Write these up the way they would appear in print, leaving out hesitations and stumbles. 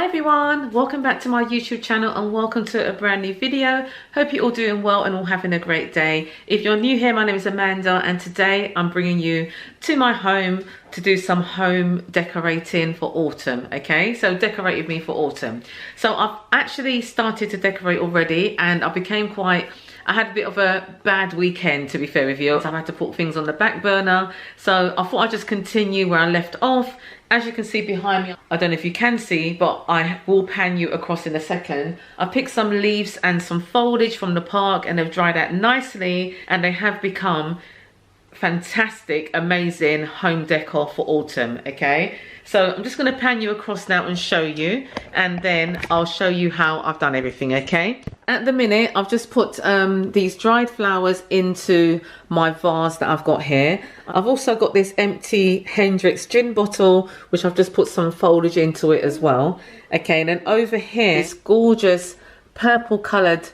Hi everyone, welcome back to my YouTube channel and welcome to a brand new video. Hope you're all doing well and all having a great day. If you're new here, my name is Amanda and today I'm bringing you to my home to do some home decorating for autumn. Okay, so decorate with me for autumn. So I've actually started to decorate already and I had a bit of a bad weekend, to be fair with you. So I've had to put things on the back burner. So I thought I'd just continue where I left off. As you can see behind me, I don't know if you can see, but I will pan you across in a second. I picked some leaves and some foliage from the park and they've dried out nicely and they have become fantastic, amazing home decor for autumn, okay? So I'm just going to pan you across now and show you, and then I'll show you how I've done everything, okay? At the minute, I've just put these dried flowers into my vase that I've got here. I've also got this empty Hendrix gin bottle, which I've just put some foliage into it as well. Okay, and then over here, this gorgeous purple coloured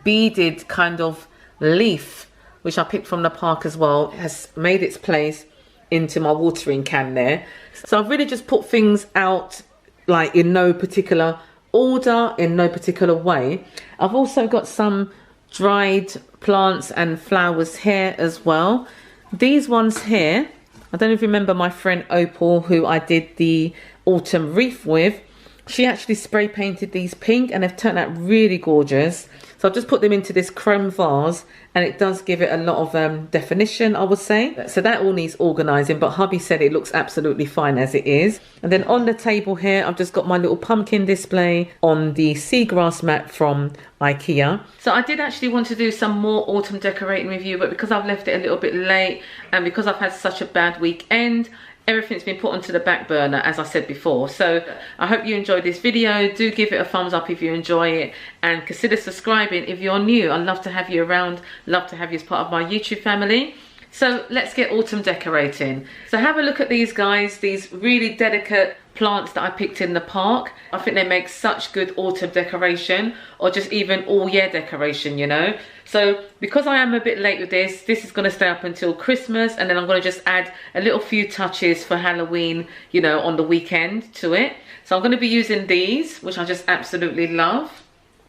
beaded kind of leaf, which I picked from the park as well, has made its place into my watering can there. So I've really just put things out like in no particular order, in no particular way. I've also got some dried plants and flowers here as well. These ones here, I don't know if you remember my friend Opal, who I did the autumn wreath with. She actually spray painted these pink and they've turned out really gorgeous. So I've just put them into this chrome vase and it does give it a lot of definition, I would say. So that all needs organising, but hubby said it looks absolutely fine as it is. And then on the table here, I've just got my little pumpkin display on the seagrass mat from IKEA. So I did actually want to do some more autumn decorating with you, but because I've left it a little bit late and because I've had such a bad weekend, everything's been put onto the back burner, as I said before. So I hope you enjoyed this video. Do give it a thumbs up if you enjoy it and consider subscribing if you're new. I'd love to have you around, love to have you as part of my YouTube family. So let's get autumn decorating. So have a look at these guys, these really delicate plants that I picked in the park. I think they make such good autumn decoration, or just even all year decoration, you know. So because I am a bit late with this is going to stay up until Christmas, and then I'm going to just add a little few touches for Halloween, you know, on the weekend to it. So I'm going to be using these, which I just absolutely love.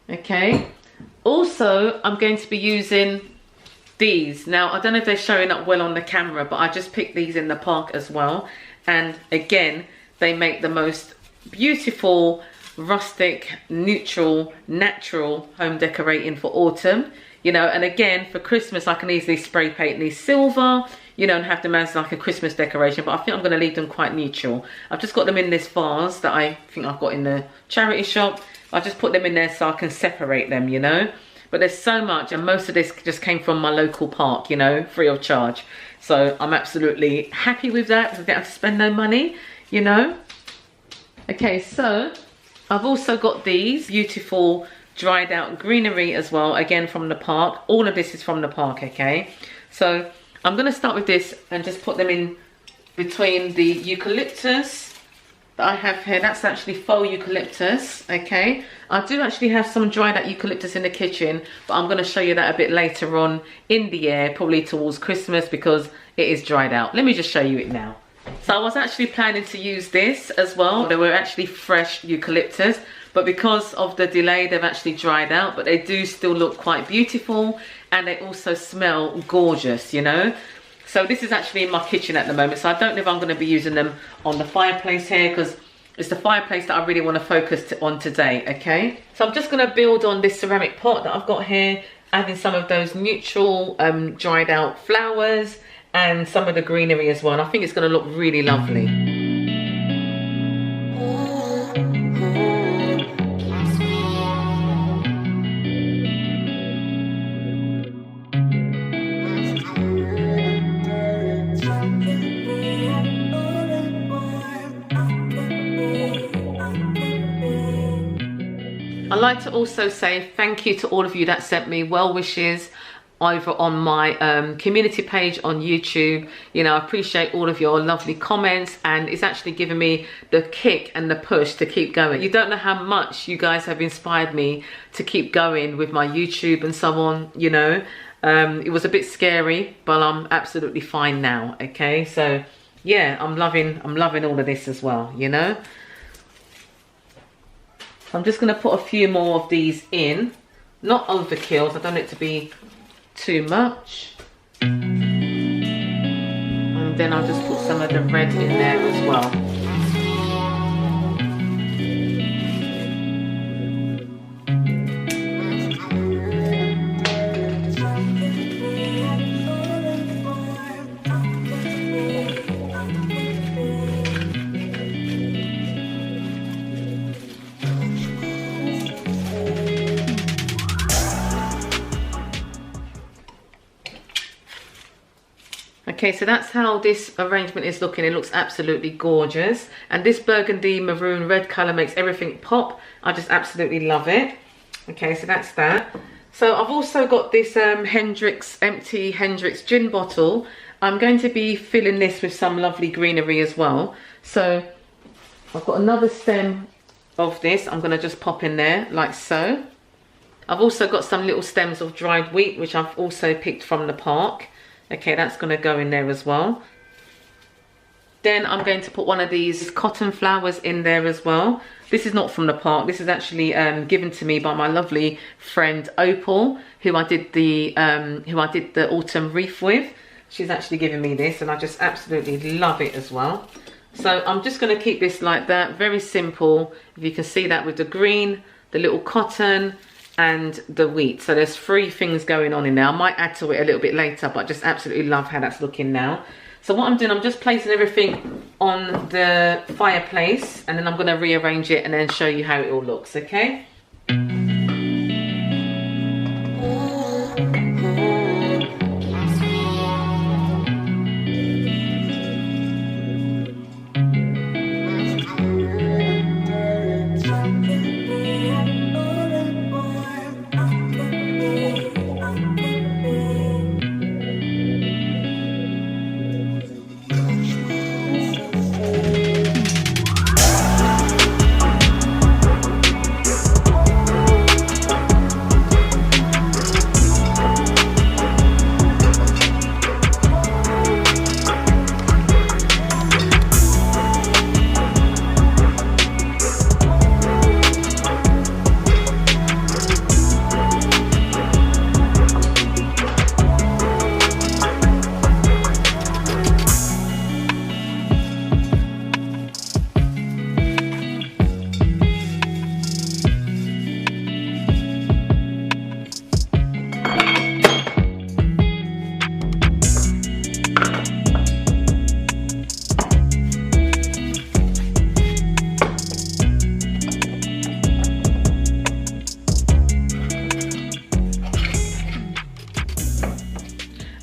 Okay. Also, I'm going to be using these. Now, I don't know if they're showing up well on the camera, but I just picked these in the park as well. And again, they make the most beautiful, rustic, neutral, natural home decorating for autumn. You know, and again, for Christmas, I can easily spray paint these silver, you know, and have them as like a Christmas decoration. But I think I'm going to leave them quite neutral. I've just got them in this vase that I think I've got in the charity shop. I just put them in there so I can separate them, you know. But there's so much, and most of this just came from my local park, you know, free of charge. So I'm absolutely happy with that. I don't have to spend no money, you know. Okay, so I've also got these beautiful dried out greenery as well, again from the park. All of this is from the park, okay. So I'm going to start with this and just put them in between the eucalyptus that I have here. That's actually faux eucalyptus, okay. I do actually have some dried out eucalyptus in the kitchen, but I'm going to show you that a bit later on in the year, probably towards Christmas, because it is dried out. Let me just show you it now. So I was actually planning to use this as well. They were actually fresh eucalyptus, but because of the delay, they've actually dried out, but they do still look quite beautiful and they also smell gorgeous, you know. So this is actually in my kitchen at the moment, so I don't know if I'm going to be using them on the fireplace here, because it's the fireplace that I really want to focus on today, okay. So I'm just going to build on this ceramic pot that I've got here, adding some of those neutral dried out flowers and some of the greenery as well, and I think it's going to look really lovely. I'd like to also say thank you to all of you that sent me well wishes over on my community page on YouTube. You know, I appreciate all of your lovely comments, and it's actually given me the kick and the push to keep going. You don't know how much you guys have inspired me to keep going with my YouTube and so on, you know. It was a bit scary, but I'm absolutely fine now, okay? So yeah, I'm loving all of this as well, you know. So I'm just going to put a few more of these in. Not overkill, so I don't want it to be too much. And then I'll just put some of the red in there as well. Okay, so that's how this arrangement is looking. It looks absolutely gorgeous. And this burgundy maroon red colour makes everything pop. I just absolutely love it. Okay, so that's that. So I've also got this empty Hendrix gin bottle. I'm going to be filling this with some lovely greenery as well. So I've got another stem of this. I'm going to just pop in there like so. I've also got some little stems of dried wheat, which I've also picked from the park. Okay, that's going to go in there as well. Then I'm going to put one of these cotton flowers in there as well. This is not from the park. This is actually given to me by my lovely friend Opal, who I did the autumn wreath with. She's actually given me this, and I just absolutely love it as well. So I'm just going to keep this like that, very simple. If you can see that with the green, the little cotton, and the wheat. So there's 3 things going on in there. I might add to it a little bit later, but I just absolutely love how that's looking now. So what I'm doing, I'm just placing everything on the fireplace, and then I'm going to rearrange it and then show you how it all looks, okay?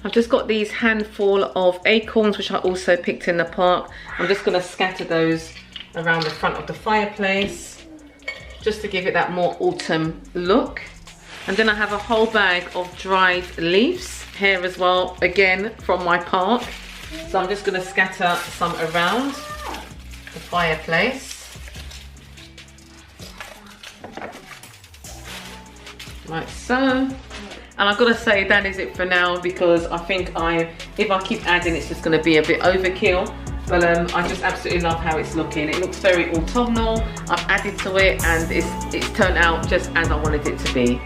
I've just got these handful of acorns, which I also picked in the park. I'm just going to scatter those around the front of the fireplace, just to give it that more autumn look. And then I have a whole bag of dried leaves here as well, again from my park. So I'm just going to scatter some around the fireplace, like so. And I've got to say that is it for now, because I think if I keep adding, it's just going to be a bit overkill. But I just absolutely love how it's looking. It looks very autumnal. I've added to it, and it's turned out just as I wanted it to be.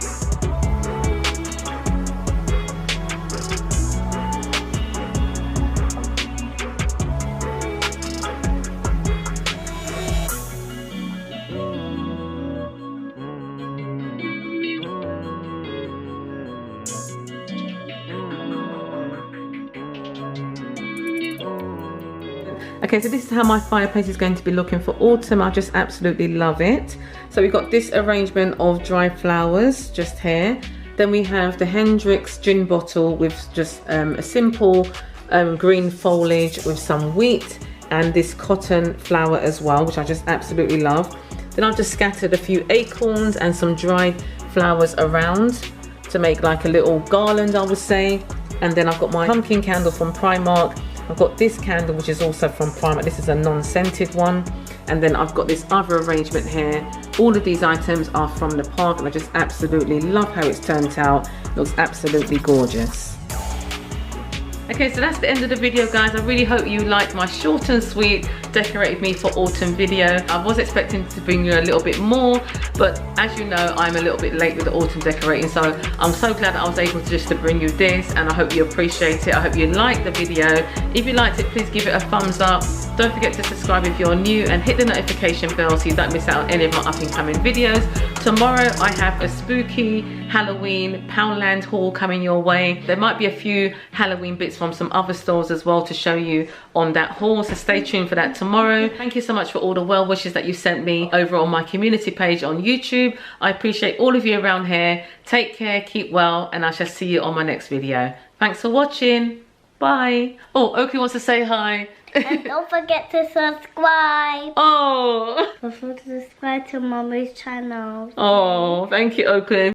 Okay, so this is how my fireplace is going to be looking for autumn. I just absolutely love it. So we've got this arrangement of dried flowers just here. Then we have the Hendrix gin bottle with just a simple green foliage with some wheat, and this cotton flower as well, which I just absolutely love. Then I've just scattered a few acorns and some dried flowers around to make like a little garland, I would say. And then I've got my pumpkin candle from Primark. I've got this candle, which is also from Primark. This is a non-scented one. And then I've got this other arrangement here. All of these items are from the park, and I just absolutely love how it's turned out. It looks absolutely gorgeous. Okay, so that's the end of the video, guys. I really hope you liked my short and sweet decorate me for autumn video. I was expecting to bring you a little bit more, but as you know, I'm a little bit late with the autumn decorating, so I'm so glad that I was able to just to bring you this, and I hope you appreciate it. I hope you liked the video. If you liked it, please give it a thumbs up. Don't forget to subscribe if you're new, and hit the notification bell so you don't miss out on any of my up and coming videos. Tomorrow I have a spooky Halloween Poundland haul coming your way. There might be a few Halloween bits from some other stores as well to show you on that haul, so stay tuned for that tomorrow. Thank you so much for all the well wishes that you sent me over on my community page on YouTube. I appreciate all of you around here. Take care, keep well, and I shall see you on my next video. Thanks for watching. Bye. Oh, Oakley wants to say hi. And don't forget to subscribe. Oh. Don't forget to subscribe to Mommy's channel. Oh, thank you, Oakley.